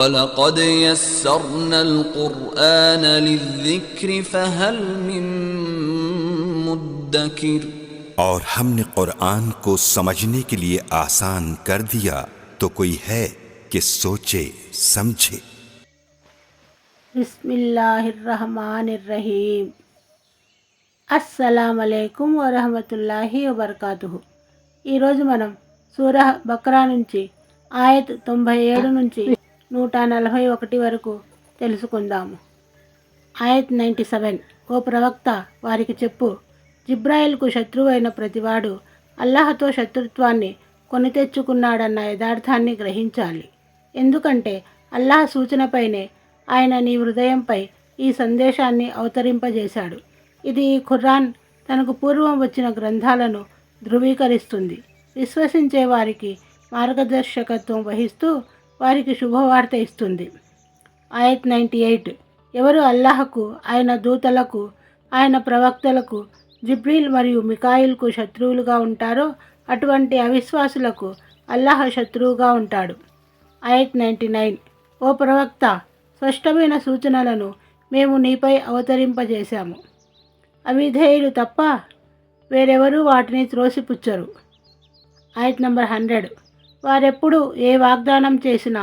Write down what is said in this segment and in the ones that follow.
وَلَقَدْ يَسَّرْنَا الْقُرْآنَ لِلذِّكْرِ فَهَلْ مِن मुद्दकिर। और हमने कुरान को समझने के लिए आसान कर दिया, तो कोई है कि सोचे समझे। बिस्मिल्लाहिर्रहमानिर्रहीम। అస్సలాము అలైకుం వరహమతుల్లాహి వబర్కాతుహు। ఈరోజు మనం సూరహ బక్రా నుంచి ఆయత్ 97 నుంచి 141 వరకు తెలుసుకుందాము। ఆయత్ 97। ఓ ప్రవక్త, వారికి చెప్పు, జిబ్రాయిల్కు శత్రువైన ప్రతివాడు అల్లాహతో శత్రుత్వాన్ని కొని తెచ్చుకున్నాడన్న యథార్థాన్ని గ్రహించాలి। ఎందుకంటే అల్లాహ్ సూచనపైనే ఆయన నీ హృదయంపై ఈ సందేశాన్ని అవతరింపజేశాడు। ఇది ఈ ఖురాన్ తనకు పూర్వం వచ్చిన గ్రంథాలను ధృవీకరిస్తుంది, విశ్వసించే వారికి మార్గదర్శకత్వం వహిస్తూ వారికి శుభవార్త ఇస్తుంది। ఆయత్ 98। ఎవరు అల్లాహకు, ఆయన దూతలకు, ఆయన ప్రవక్తలకు, జిబ్రీల్ మరియు మికాయిల్కు శత్రువులుగా ఉంటారో అటువంటి అవిశ్వాసులకు అల్లాహ్ శత్రువుగా ఉంటాడు। ఆయత్ 99। ఓ ప్రవక్త, స్పష్టమైన సూచనలను మేము నీపై అవతరింపజేశాము, అవిధేయులు తప్ప వేరెవరూ వాటిని త్రోసిపుచ్చరు। ఆయత్ నంబర్ 100। వారెప్పుడు ఏ వాగ్దానం చేసినా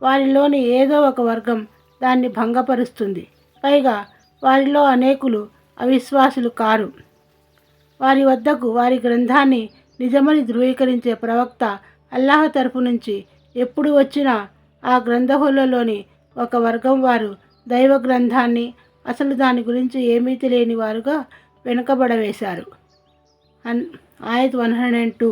వారిలోని ఏదో ఒక వర్గం దాన్ని భంగపరుస్తుంది, పైగా వారిలో అనేకులు అవిశ్వాసులు కారు। వారి వద్దకు వారి గ్రంథాన్ని నిజమని ధృవీకరించే ప్రవక్త అల్లాహ్ తరఫు నుంచి ఎప్పుడు వచ్చినా ఆ గ్రంథహులలోని ఒక వర్గం వారు దైవ గ్రంథాన్ని అసలు దాని గురించి ఏమీ తెలియని వారుగా వెనుకబడవేశారు। ఆయత్ 102।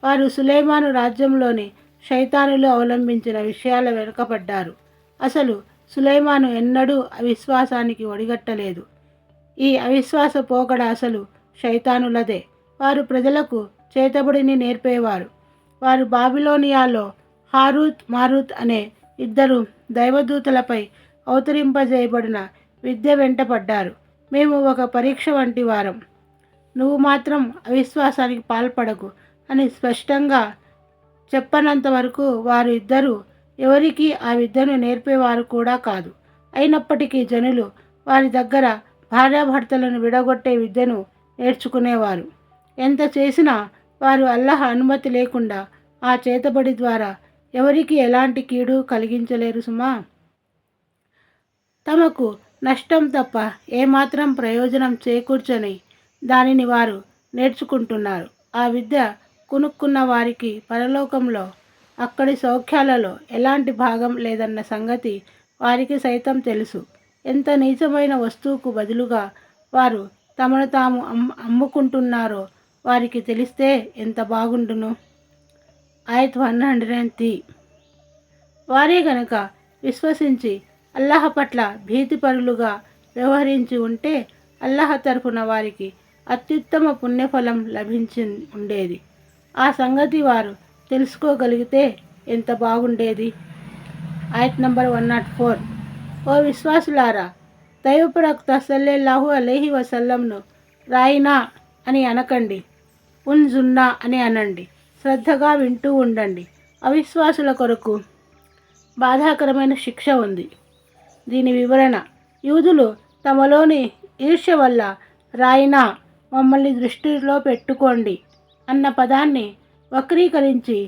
వారు సులైమాను రాజ్యంలోని శైతానులు అవలంబించిన విషయాల వెనుకబడ్డారు, అసలు సులైమాను ఎన్నడూ అవిశ్వాసానికి ఒడిగట్టలేదు। ఈ అవిశ్వాస పోకడ అసలు శైతానులదే। వారు ప్రజలకు చేతబడిని నేర్పేవారు। వారు బాబిలోనియాలో హారూత్ మారూత్ అనే ఇద్దరు దైవదూతలపై అవతరింపజేయబడిన విద్య వెంట పడ్డారు। మేము ఒక పరీక్ష వంటి వారం, నువ్వు మాత్రం అవిశ్వాసానికి పాల్పడకు అని స్పష్టంగా చెప్పనంత వరకు వారు ఇద్దరు ఎవరికీ ఆ విద్యను నేర్పేవారు కూడా కాదు। అయినప్పటికీ జనులు వారి దగ్గర భార్యాభర్తలను విడగొట్టే విద్యను నేర్చుకునేవారు। ఎంత చేసినా వారు అల్లాహ్ అనుమతి లేకుండా ఆ చేతబడి ద్వారా ఎవరికి ఎలాంటి కీడు కలిగించలేరు సుమా। తమకు నష్టం తప్ప ఏమాత్రం ప్రయోజనం చేకూర్చని దానిని వారు నేర్చుకుంటున్నారు। ఆ విద్య కొనుక్కున్న వారికి పరలోకంలో అక్కడి సౌఖ్యాలలో ఎలాంటి భాగం లేదన్న సంగతి వారికి సైతం తెలుసు। ఎంత నీచమైన వస్తువుకు బదులుగా వారు తమను తాము అమ్ముకుంటున్నారో వారికి తెలిస్తే ఎంత బాగుండును। ఆయత్ 103। వారే గనక విశ్వసించి అల్లాహ్ పట్ల భీతిపరులుగా వ్యవహరించి ఉంటే అల్లాహ్ తరఫున వారికి అత్యుత్తమ పుణ్యఫలం లభించి ఉండేది। ఆ సంగతి వారు తెలుసుకోగలిగితే ఎంత బాగుండేది। ఆయత్ నంబర్ 104। ఓ విశ్వాసులారా, దైవ ప్రవక్త సల్లల్లాహు అలైహి వసల్లంను రాయినా అని అనకండి, ఉన్జున్నా అని అనండి, శ్రద్ధగా వింటూ ఉండండి। అవిశ్వాసుల కొరకు బాధాకరమైన శిక్ష ఉంది। దీని వివరణ: యూదులు తమలోని ఈర్ష్య వల్ల రాయినా, మమ్మల్ని దృష్టిలో పెట్టుకోండి అన్న పదాన్ని వక్రీకరించి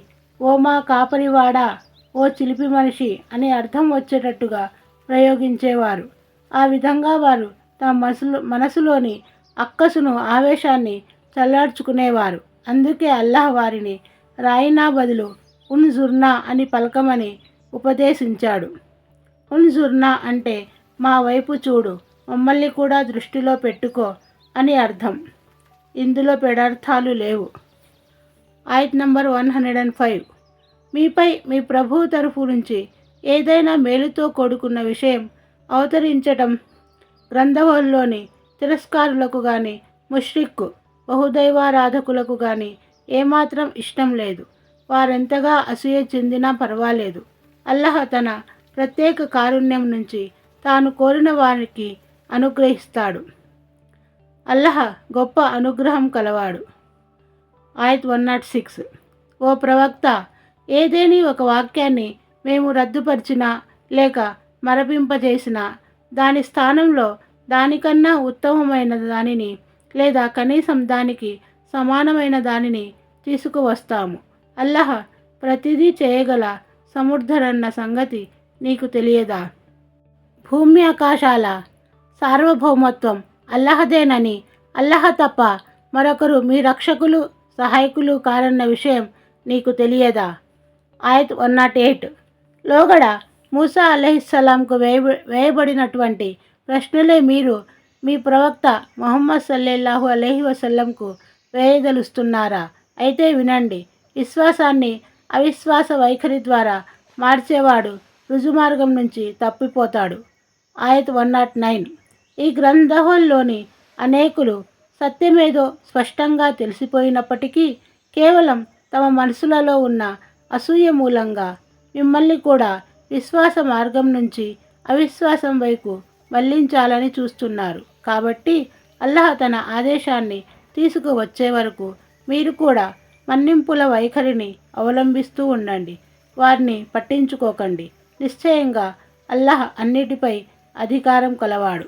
ఓ మా కాపరివాడా, ఓ చిలిపి మనిషి అని అర్థం వచ్చేటట్టుగా ప్రయోగించేవారు। ఆ విధంగా వారు తమ మనసులోని అక్కసును, ఆవేశాన్ని చల్లార్చుకునేవారు। అందుకే అల్లాహ్ వారిని రాయినా బదులు ఉన్జుర్నా అని పలకమని ఉపదేశించాడు। ఉన్జుర్నా అంటే మా వైపు చూడు, మమ్మల్ని కూడా దృష్టిలో పెట్టుకో అని అర్థం। ఇందులో పెడర్థాలు లేవు। ఆయత్ నంబర్ 105। మీపై మీ ప్రభువు తరఫు నుంచి ఏదైనా మేలుతో కూడుకున్న విషయం అవతరించటం గ్రంథంలోని తిరస్కారులకు కానీ, ముష్రిక్ బహుదైవారాధకులకు కానీ ఏమాత్రం ఇష్టం లేదు। వారెంతగా అసూయ చెందినా పర్వాలేదు, అల్లాహ్ తన ప్రత్యేక కారుణ్యం నుంచి తాను కోరిన వారికి అనుగ్రహిస్తాడు। అల్లాహ్ గొప్ప అనుగ్రహం కలవాడు। ఆయత్ 106। ఓ ప్రవక్త, ఏదేని ఒక వాక్యాన్ని మేము రద్దుపరిచినా లేక మరపింపజేసిన దాని స్థానంలో దానికన్నా ఉత్తమమైన దానిని లేదా కనీసం దానికి సమానమైన దానిని తీసుకువస్తాము. అల్లాహ్ ప్రతిదీ చేయగల సమర్థుడన్న సంగతి నీకు తెలియదా? భూమి ఆకాశాల సార్వభౌమత్వం అల్లాహదేనని, అల్లాహ్ తప్ప మరొకరు మీ రక్షకులు సహాయకులు కారన్న విషయం నీకు తెలియదా? ఆయత్ 108. లోగడ మూసా అలైహిస్సలాంకు వేయబడినటువంటి ప్రశ్నలే మీరు మీ ప్రవక్త ముహమ్మద్ సల్లల్లాహు అలైహి వసల్లంకు వేయదలుస్తున్నారా? అయితే వినండి. విశ్వాసాన్ని అవిశ్వాస వైఖరి ద్వారా మార్చేవాడు రుజుమార్గం నుంచి తప్పిపోతాడు. ఆయత్ 109. ఈ గ్రంథంలోని అనేకులు సత్యమేదో స్పష్టంగా తెలిసిపోయినప్పటికీ కేవలం తమ మనసులలో ఉన్న అసూయ మూలంగా మిమ్మల్ని కూడా విశ్వాస మార్గం నుంచి అవిశ్వాసం వైపు మళ్లించాలని చూస్తున్నారు. కాబట్టి అల్లాహ్ తన ఆదేశాన్ని తీసుకువచ్చే వరకు మీరు కూడా మన్నింపుల వైఖరిని అవలంబిస్తూ ఉండండి. వారిని పట్టించుకోకండి. నిశ్చయంగా అల్లాహ్ అన్నిటిపై అధికారం కలవాడు.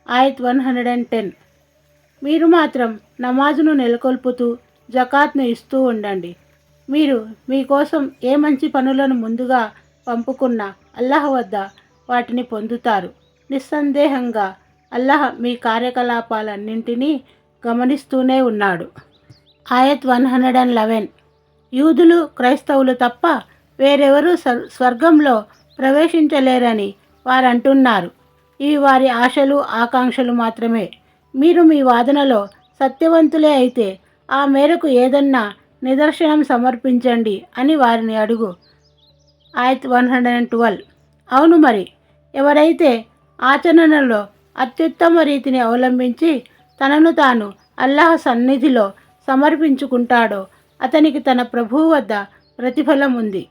ఆయత్ 110. మీరు మాత్రం నమాజును నెలకొల్పుతూ జకాత్ను ఇస్తూ ఉండండి. మీరు మీకోసం ఏ మంచి పనులను ముందుగా పంపుకున్నా అల్లాహ్ వద్ద వాటిని పొందుతారు. నిస్సందేహంగా అల్లాహ్ మీ కార్యకలాపాలన్నింటినీ గమనిస్తూనే ఉన్నాడు. ఆయత్ 111. యూదులు క్రైస్తవులు తప్ప వేరెవరూ స్వర్గంలో ప్రవేశించలేరని వారంటున్నారు. ఇవి వారి ఆశలు ఆకాంక్షలు మాత్రమే. మీరు మీ వాదనలో సత్యవంతులే అయితే ఆ మేరకు ఏదన్నా నిదర్శనం సమర్పించండి అని వారిని అడుగు. ఆయత్ 112. అవును మరి, ఎవరైతే ఆచరణలో అత్యుత్తమ రీతిని అవలంబించి తనను తాను అల్లాహ్ సన్నిధిలో సమర్పించుకుంటాడో అతనికి తన ప్రభువు వద్ద ప్రతిఫలం ఉంది.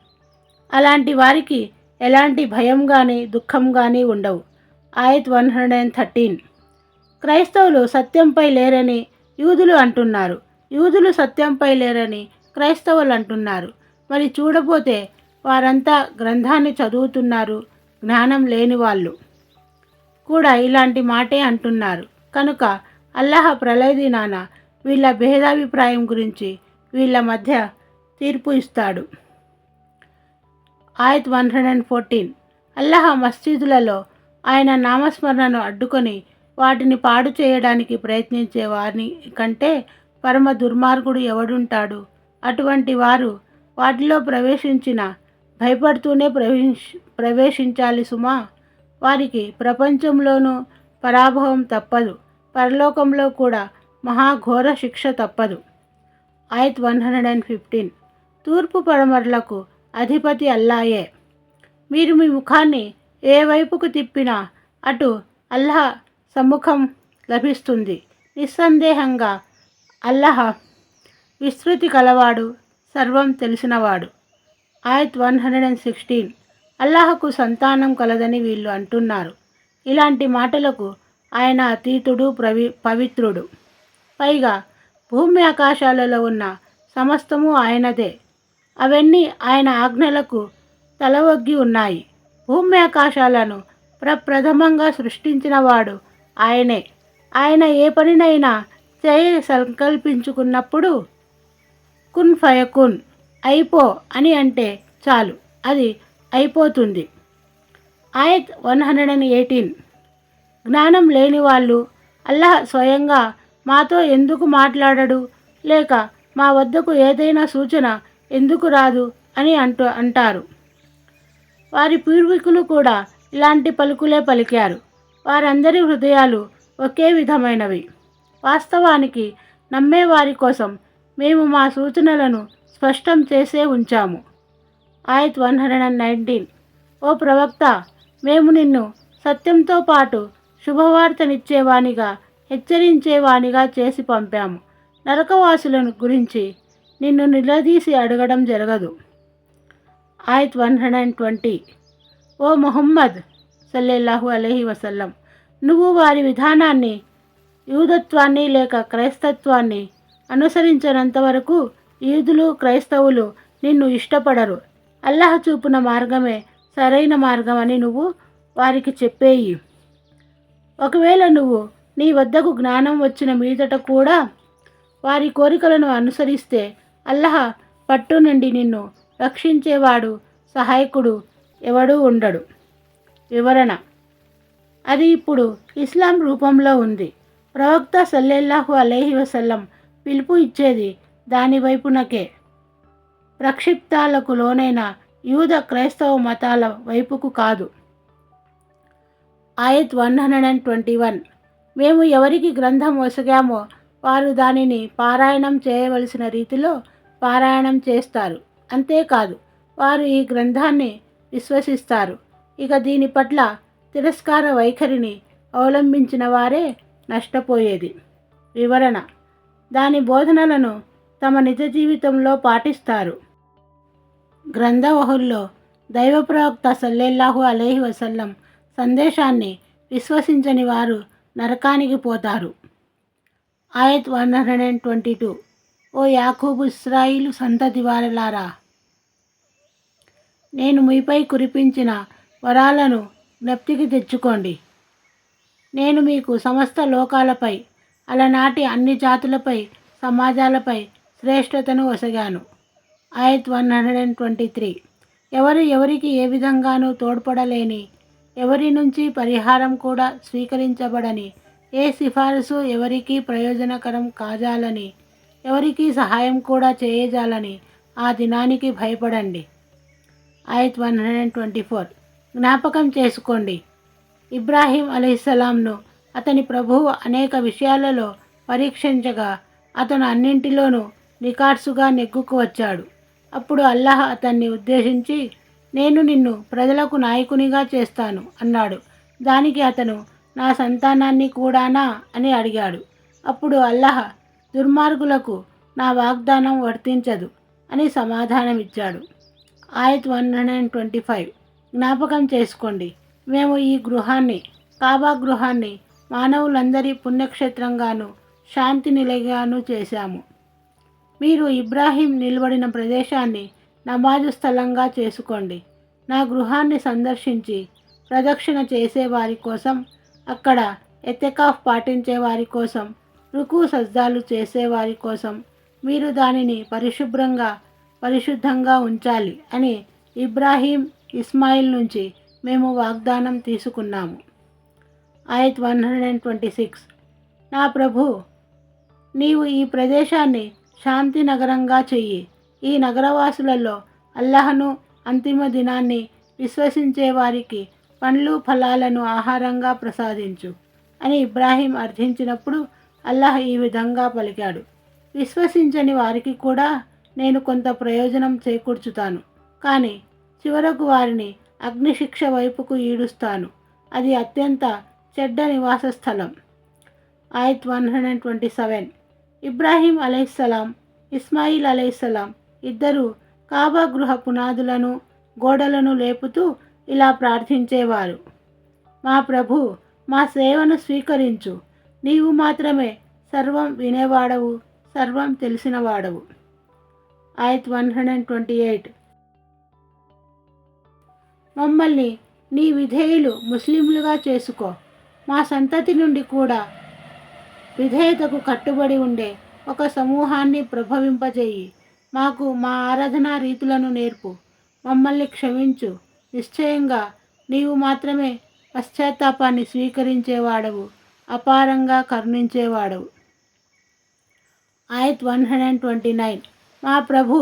అలాంటి వారికి ఎలాంటి భయం కానీ దుఃఖం కానీ ఉండవు. ఆయత్ 113. క్రైస్తవులు సత్యంపై లేరని యూదులు అంటున్నారు. యూదులు సత్యంపై లేరని క్రైస్తవులు అంటున్నారు. మరి చూడపోతే వారంతా గ్రంథాన్ని చదువుతున్నారు. జ్ఞానం లేని వాళ్ళు కూడా ఇలాంటి మాటే అంటున్నారు. కనుక అల్లాహ్ ప్రళయ దినాన వీళ్ళ భేదాభిప్రాయం గురించి వీళ్ళ మధ్య తీర్పు ఇస్తాడు. ఆయత్ 114. అల్లాహ్ మస్జిదులలో ఆయన నామస్మరణను అడ్డుకొని వాటిని పాడు చేయడానికి ప్రయత్నించే వారిని కంటే పరమ దుర్మార్గుడు ఎవడుంటాడు? అటువంటి వారు వాటిలో ప్రవేశించిన భయపడుతూనే ప్రవేశించాలి సుమా. వారికి ప్రపంచంలోనూ పరాభవం తప్పదు, పరలోకంలో కూడా మహాఘోర శిక్ష తప్పదు. ఆయత్ 115. తూర్పు పడమరలకు అధిపతి అల్లాయే. మీరు మీ ముఖాన్ని ఏ వైపుకు తిప్పినా అటు అల్లాహ్ సమ్ముఖం లభిస్తుంది. నిస్సందేహంగా అల్లాహ్ విస్తృతి కలవాడు, సర్వం తెలిసినవాడు. ఆయత్ 116. అల్లాహకు సంతానం కలదని వీళ్ళు అంటున్నారు. ఇలాంటి మాటలకు ఆయన అతీతుడు, పవిత్రుడు. పైగా భూమి ఆకాశాలలో ఉన్న సమస్తము ఆయనదే. అవన్నీ ఆయన ఆజ్ఞలకు తలవొగ్గి ఉన్నాయి. భూమి ఆకాశాలను ప్రప్రథమంగా సృష్టించినవాడు ఆయనే. ఆయన ఏ పనినైనా చేయ సంకల్పించుకున్నప్పుడు కున్ ఫయకున్, అయిపో అని అంటే చాలు, అది అయిపోతుంది. ఆయత్ 118. జ్ఞానం లేని వాళ్ళు అల్లాహ్ స్వయంగా మాతో ఎందుకు మాట్లాడడు, లేక మా వద్దకు ఏదైనా సూచన ఎందుకు రాదు అని అంటారు. వారి పూర్వీకులు కూడా ఇలాంటి పలుకులే పలికారు. వారందరి హృదయాలు ఒకే విధమైనవి. వాస్తవానికి నమ్మేవారి కోసం మేము మా సూచనలను స్పష్టం చేసే ఉంచాము. ఆయత్ 119. ఓ ప్రవక్త, మేము నిన్ను సత్యంతో పాటు శుభవార్తనిచ్చేవానిగా హెచ్చరించేవానిగా చేసి పంపాము. నరకవాసులను గురించి నిన్ను నిలదీసి అడగడం జరగదు. ఆయత్ 120. ఓ ముహమ్మద్ సల్లల్లాహు అలైహి వసల్లం, నువ్వు వారి విధానాన్ని, యూదత్వాన్ని లేక క్రైస్తత్వాన్ని అనుసరించినంత వరకు యూదులు క్రైస్తవులు నిన్ను ఇష్టపడరు. అల్లాహ్ చూపున మార్గమే సరైన మార్గం అని నువ్వు వారికి చెప్పేయి. ఒకవేళ నువ్వు నీ వద్దకు జ్ఞానం వచ్చిన మీదట కూడా వారి కోరికలను అనుసరిస్తే అల్లాహ్ పట్టు నుండి నిన్ను రక్షించేవాడు, సహాయకుడు ఎవడూ ఉండడు. వివరణ: అది ఇప్పుడు ఇస్లాం రూపంలో ఉంది. ప్రవక్త సల్లల్లాహు అలైహి వసల్లం పిలుపు ఇచ్చేది దాని వైపునకే. ప్రక్షిప్తాలకు లోనైన యూద క్రైస్తవ మతాల వైపుకు కాదు. ఆయత్ 121. మేము ఎవరికి గ్రంథం ఒసగామో వారు దానిని పారాయణం చేయవలసిన రీతిలో పారాయణం చేస్తారు. అంతేకాదు వారు ఈ గ్రంథాన్ని విశ్వసిస్తారు. ఇక దీని పట్ల తిరస్కార వైఖరిని అవలంబించిన వారే నష్టపోయేది. వివరణ: దాని బోధనలను తమ నిజ జీవితంలో పాటిస్తారు. గ్రంథవహుల్లో దైవ ప్రవక్త సల్లల్లాహు అలైహి వసల్లం సందేశాన్ని విశ్వసించని వారు నరకానికి పోతారు. ఆయత్ 122. ఓ యాకూబు ఇశ్రాయిలు సంతతి వారలారా, నేను మీపై కురిపించిన వరాలను జ్ఞప్తికి తెచ్చుకోండి. నేను మీకు సమస్త లోకాలపై, అలనాటి అన్ని జాతులపై, సమాజాలపై శ్రేష్టతను ఒసగాను. ఆయత్ 123. ఎవరు ఎవరికి ఏ విధంగానూ తోడ్పడలేని, ఎవరి నుంచి పరిహారం కూడా స్వీకరించబడని, ఏ సిఫారసు ఎవరికీ ప్రయోజనకరం కాజాలని, ఎవరికీ సహాయం కూడా చేయజాలని ఆ దినానికి భయపడండి. ఆయత్ 124. జ్ఞాపకం చేసుకోండి, ఇబ్రాహీం అలైహిస్సలాంను అతని ప్రభువు అనేక విషయాలలో పరీక్షించగా అతను అన్నింటిలోనూ నికార్సుగా నెగ్గుకు వచ్చాడు. అప్పుడు అల్లాహ్ అతన్ని ఉద్దేశించి, నేను నిన్ను ప్రజలకు నాయకునిగా చేస్తాను అన్నాడు. దానికి అతను, నా సంతానాన్ని కూడానా అని అడిగాడు. అప్పుడు అల్లాహ్, దుర్మార్గులకు నా వాగ్దానం వర్తించదు అని సమాధానమిచ్చాడు. ఆయత్ 125. జ్ఞాపకం చేసుకోండి, మేము ఈ గృహాన్ని, కాబా గృహాన్ని మానవులందరి పుణ్యక్షేత్రంగాను శాంతి నిలయగాను చేశాము. మీరు ఇబ్రాహీం నిలబడిన ప్రదేశాన్ని నమాజు స్థలంగా చేసుకోండి. నా గృహాన్ని సందర్శించి ప్రదక్షిణ చేసేవారి కోసం, అక్కడ ఎతెకాఫ్ పాటించేవారి కోసం, రుకు సజ్దాలు చేసేవారి కోసం మీరు దానిని పరిశుద్ధంగా ఉంచాలి అని ఇబ్రాహీం, ఇస్మాయిల్ నుంచి మేము వాగ్దానం తీసుకున్నాము. ఆయత్ 126. నా ప్రభు, నీవు ఈ ప్రదేశాన్ని శాంతి నగరంగా చెయ్యి. ఈ నగరవాసులలో అల్లాహ్ను, అంతిమ దినాన్ని విశ్వసించే వారికి పండ్లు ఫలాలను ఆహారంగా ప్రసాదించు అని ఇబ్రాహీం అర్థించినప్పుడు అల్లాహ్ ఈ విధంగా పలికాడు, విశ్వసించని వారికి కూడా నేను కొంత ప్రయోజనం చేకూర్చుతాను, కానీ చివరకు వారిని అగ్నిశిక్ష వైపుకు ఈడుస్తాను. అది అత్యంత చెడ్డ నివాస స్థలం. ఆయత్ 127. ఇబ్రాహీం అలైహిస్సలాం, ఇస్మాయిల్ అలైహిస్సలాం ఇద్దరు కాబా గృహ పునాదులను, గోడలను లేపుతూ ఇలా ప్రార్థించేవారు, మా ప్రభు, మా సేవను స్వీకరించు. నీవు మాత్రమే సర్వం వినేవాడవు, సర్వం తెలిసినవాడవు. ఆయత్ 128. మమ్మల్ని నీ విధేయులు ముస్లింలుగా చేసుకో. మా సంతతి నుండి కూడా విధేయతకు కట్టుబడి ఉండే ఒక సమూహాన్ని ప్రభవింపజేయి. మాకు మా ఆరాధనా రీతులను నేర్పు. మమ్మల్ని క్షమించు. నిశ్చయంగా నీవు మాత్రమే పశ్చాత్తాపాన్ని స్వీకరించేవాడవు, అపారంగా కరుణించేవాడవు. ఆయత్ 129. మా ప్రభు,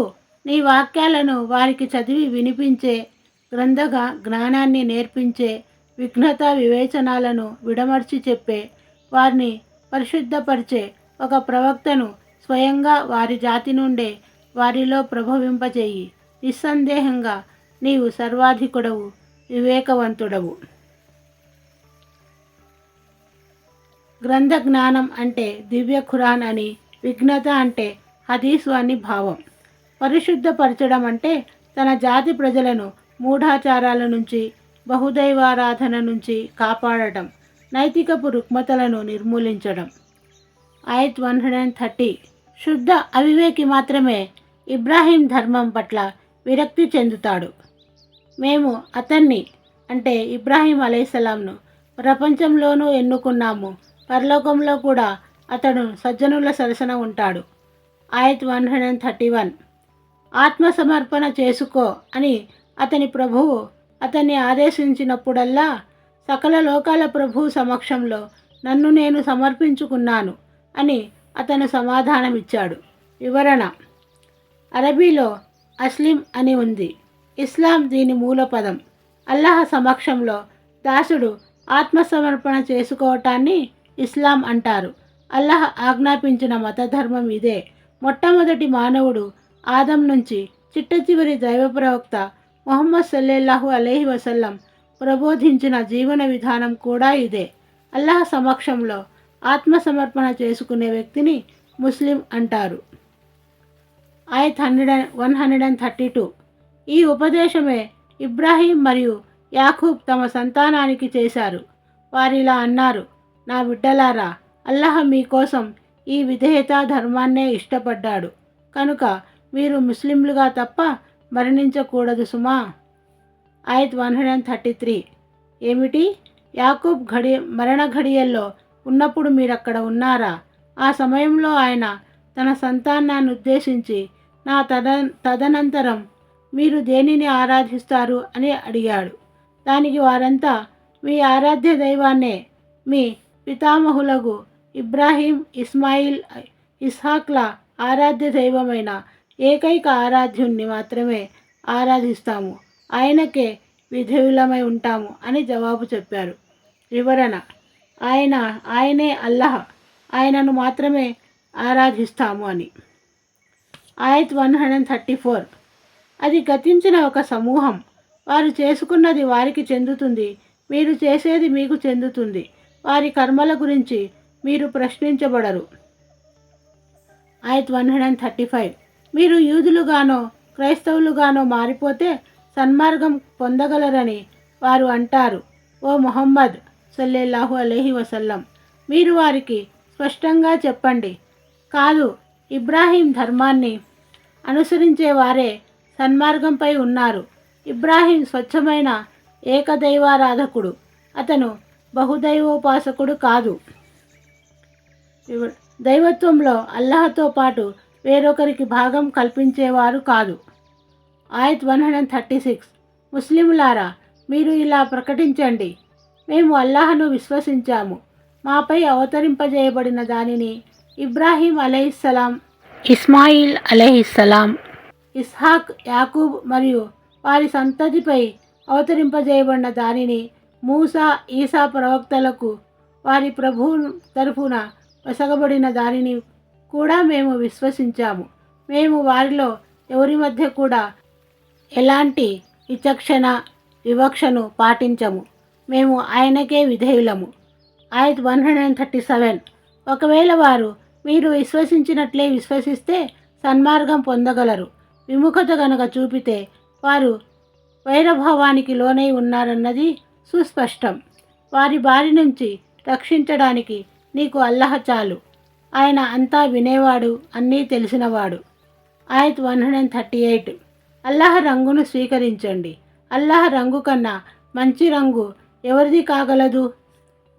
నీ వాక్యాలను వారికి చదివి వినిపించే, గ్రంథగా జ్ఞానాన్ని నేర్పించే, విఘ్నత వివేచనాలను విడమర్చి చెప్పే, వారిని పరిశుద్ధపరిచే ఒక ప్రవక్తను స్వయంగా వారి జాతి నుండే వారిలో ప్రభవింపచేయి. నిస్సందేహంగా నీవు సర్వాధికుడవు, వివేకవంతుడవు. గ్రంథ జ్ఞానం అంటే దివ్య ఖురాన్ అని, విఘ్నత అంటే హదీసు అని భావం. పరిశుద్ధపరచడం అంటే తన జాతి ప్రజలను మూఢాచారాల నుంచి, బహుదైవారాధన నుంచి కాపాడటం, నైతికపు రుగ్మతలను నిర్మూలించడం. ఆయత్ 130. శుద్ధ అవివేకి మాత్రమే ఇబ్రాహీం ధర్మం పట్ల విరక్తి చెందుతాడు. మేము అతన్ని అంటే ఇబ్రాహీం అలైహిస్సలాంను ప్రపంచంలోనూ ఎన్నుకున్నాము, పరలోకంలో కూడా అతడు సజ్జనుల సరసన ఉంటాడు. ఆయత్ 131. ఆత్మసమర్పణ చేసుకో అని అతని ప్రభువు అతన్ని ఆదేశించినప్పుడల్లా సకల లోకాల ప్రభువు సమక్షంలో నన్ను నేను సమర్పించుకున్నాను అని అతను సమాధానమిచ్చాడు. వివరణ: అరబీలో అస్లిం అని ఉంది. ఇస్లాం దీని మూల పదం. అల్లాహ్ సమక్షంలో దాసుడు ఆత్మసమర్పణ చేసుకోవటాన్ని ఇస్లాం అంటారు. అల్లాహ్ ఆజ్ఞాపించిన మతధర్మం ఇదే. మొట్టమొదటి మానవుడు ఆదం నుంచి చిట్టచివరి దైవ ప్రవక్త ముహమ్మద్ సల్లల్లాహు అలైహి వసల్లం ప్రబోధించిన జీవన విధానం కూడా ఇదే. అల్లాహ్ సమక్షంలో ఆత్మసమర్పణ చేసుకునే వ్యక్తిని ముస్లిం అంటారు. ఆయత్ 132. ఈ ఉపదేశమే ఇబ్రాహీం మరియు యాకూబ్ తమ సంతానానికి చేశారు. వారిలా అన్నారు: నా బిడ్డలారా, అల్లాహ్ మీకోసం ఈ విధేయత ధర్మాన్నే ఇష్టపడ్డాడు కనుక మీరు ముస్లింలుగా తప్ప మరణించకూడదు సుమా. ఆయత్ 133. ఏమిటి? యాకూబ్ మరణ ఘడియల్లో ఉన్నప్పుడు మీరక్కడ ఉన్నారా? ఆ సమయంలో ఆయన తన సంతానాన్ని ఉద్దేశించి నా తదనంతరం మీరు దేనిని ఆరాధిస్తారు అని అడిగాడు. దానికి వారంతా మీ ఆరాధ్య దైవాన్నే, మీ పితామహులకు ఇబ్రాహీం, ఇస్మాయిల్, ఇస్హాక్ల ఆరాధ్య దైవమైన ఏకైక ఆరాధ్యుణ్ణి మాత్రమే ఆరాధిస్తాము, ఆయనకే విధేయులమై ఉంటాము అని జవాబు చెప్పారు. వివరణ: ఆయనే అల్లాహ్, ఆయనను మాత్రమే ఆరాధిస్తాము అని. ఆయత్ 134. అది గతించిన ఒక సమూహం. వారు చేసుకున్నది వారికి చెందుతుంది, మీరు చేసేది మీకు చెందుతుంది. వారి కర్మల గురించి మీరు ప్రశ్నించబడరు. ఆయత్ 135. మీరు యూదులుగానో క్రైస్తవులుగానో మారిపోతే సన్మార్గం పొందగలరని వారు అంటారు. ఓ ముహమ్మద్ సల్లల్లాహు అలైహి వసల్లం, మీరు వారికి స్పష్టంగా చెప్పండి, కాదు, ఇబ్రాహీం ధర్మాన్ని అనుసరించే వారే సన్మార్గంపై ఉన్నారు. ఇబ్రాహీం స్వచ్ఛమైన ఏకదైవారాధకుడు, అతను బహుదైవోపాసకుడు కాదు. దైవత్వంలో అల్లాహ్తో పాటు వేరొకరికి భాగం కల్పించేవారు కాదు. ఆయత్ 136. ముస్లింలారా, మీరు ఇలా ప్రకటించండి: మేము అల్లాహ్ను విశ్వసించాము, మాపై అవతరింపజేయబడిన దానిని, ఇబ్రాహీం అలైహిస్సలాం, ఇస్మాయిల్ అలైహిస్సలాం, ఇస్హాక్, యాకూబ్ మరియు వారి సంతతిపై అవతరింపజేయబడిన దానిని, మూసా, ఈసా ప్రవక్తలకు వారి ప్రభువు తరఫున వసగబడిన దానిని కూడా మేము విశ్వసించాము. మేము వారిలో ఎవరి మధ్య కూడా ఎలాంటి వివక్షను పాటించము. మేము ఆయనకే విధేయులము. ఆయత్ 137. ఒకవేళ వారు మీరు విశ్వసించినట్లే విశ్వసిస్తే సన్మార్గం పొందగలరు. విముఖత గనక చూపితే వారు వైరభావానికి లోనై ఉన్నారన్నది సుస్పష్టం. వారి బారి నుంచి రక్షించడానికి నీకు అల్లాహ్ చాలు. ఆయన అంతా వినేవాడు, అన్నీ తెలిసినవాడు. ఆయత్ 138. అల్లాహ్ రంగును స్వీకరించండి. అల్లాహ్ రంగు కన్నా మంచి రంగు ఎవరిది కాగలదు?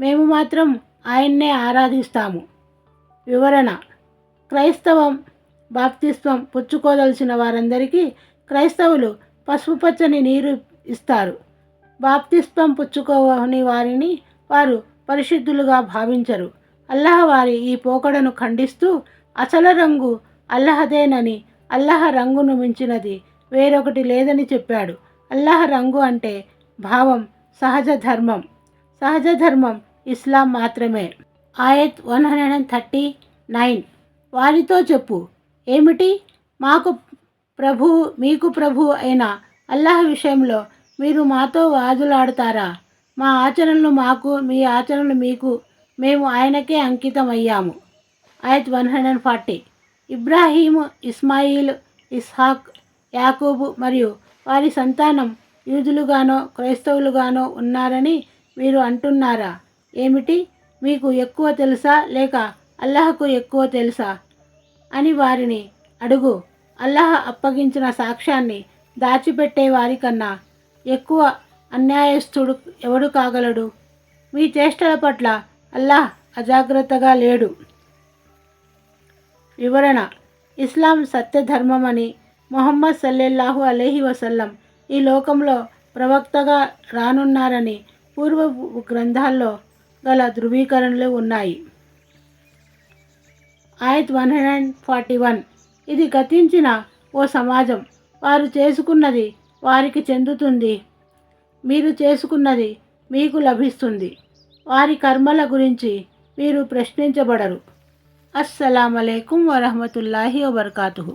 మేము మాత్రం ఆయన్నే ఆరాధిస్తాము. వివరణ: క్రైస్తవం బాప్తిస్వం పుచ్చుకోదలిచిన వారందరికీ క్రైస్తవులు పసుపు పచ్చని నీరు ఇస్తారు. బాప్తిస్వం పుచ్చుకోని వారిని వారు పరిశుద్ధులుగా భావించరు. అల్లాహ్ వారి ఈ పోకడను ఖండిస్తూ అసలు రంగు అల్లాహదేనని, అల్లాహ్ రంగును మించినది వేరొకటి లేదని చెప్పాడు. అల్లాహ్ రంగు అంటే భావం, సహజ ధర్మం ఇస్లాం మాత్రమే. ఆయత్ 139. వారితో చెప్పు, ఏమిటి? మీకు ప్రభు అయిన అల్లాహ్ విషయంలో మీరు మాతో వాదులాడతారా? మా ఆచరణలు మాకు, మీ ఆచరణలు మీకు, మేము ఆయనకే అంకితం అయ్యాము. ఆయత్ 140. ఇబ్రాహీము, ఇస్మాయిల్, ఇస్హాక్, యాకూబు మరియు వారి సంతానం యూదులుగానో క్రైస్తవులుగానో ఉన్నారని మీరు అంటున్నారా? ఏమిటి? మీకు ఎక్కువ తెలుసా లేక అల్లాహ్కు ఎక్కువ తెలుసా అని వారిని అడుగు. అల్లాహ్ అప్పగించిన సాక్ష్యాన్ని దాచిపెట్టే వారికన్నా ఎక్కువ అన్యాయస్తుడు ఎవడు కాగలడు? మీ చేష్టల పట్ల అల్లాహ్ అజాగ్రత్తగా లేడు. వివరణ: ఇస్లాం సత్యధర్మమని, ముహమ్మద్ సల్లల్లాహు అలైహి వసల్లం ఈ లోకంలో ప్రవక్తగా రానున్నారని పూర్వ గ్రంథాల్లో గల ధృవీకరణలు ఉన్నాయి. ఆయత్ 141. ఇది గతించిన ఓ సమాజం, వారు చేసుకున్నది వారికి చెందుతుంది, మీరు చేసుకున్నది మీకు లభిస్తుంది, వారి కర్మల గురించి మీరు ప్రశ్నించబడరు. అస్సలాము అలైకుం వరహ్మతుల్లాహి వబర్కాతుహు.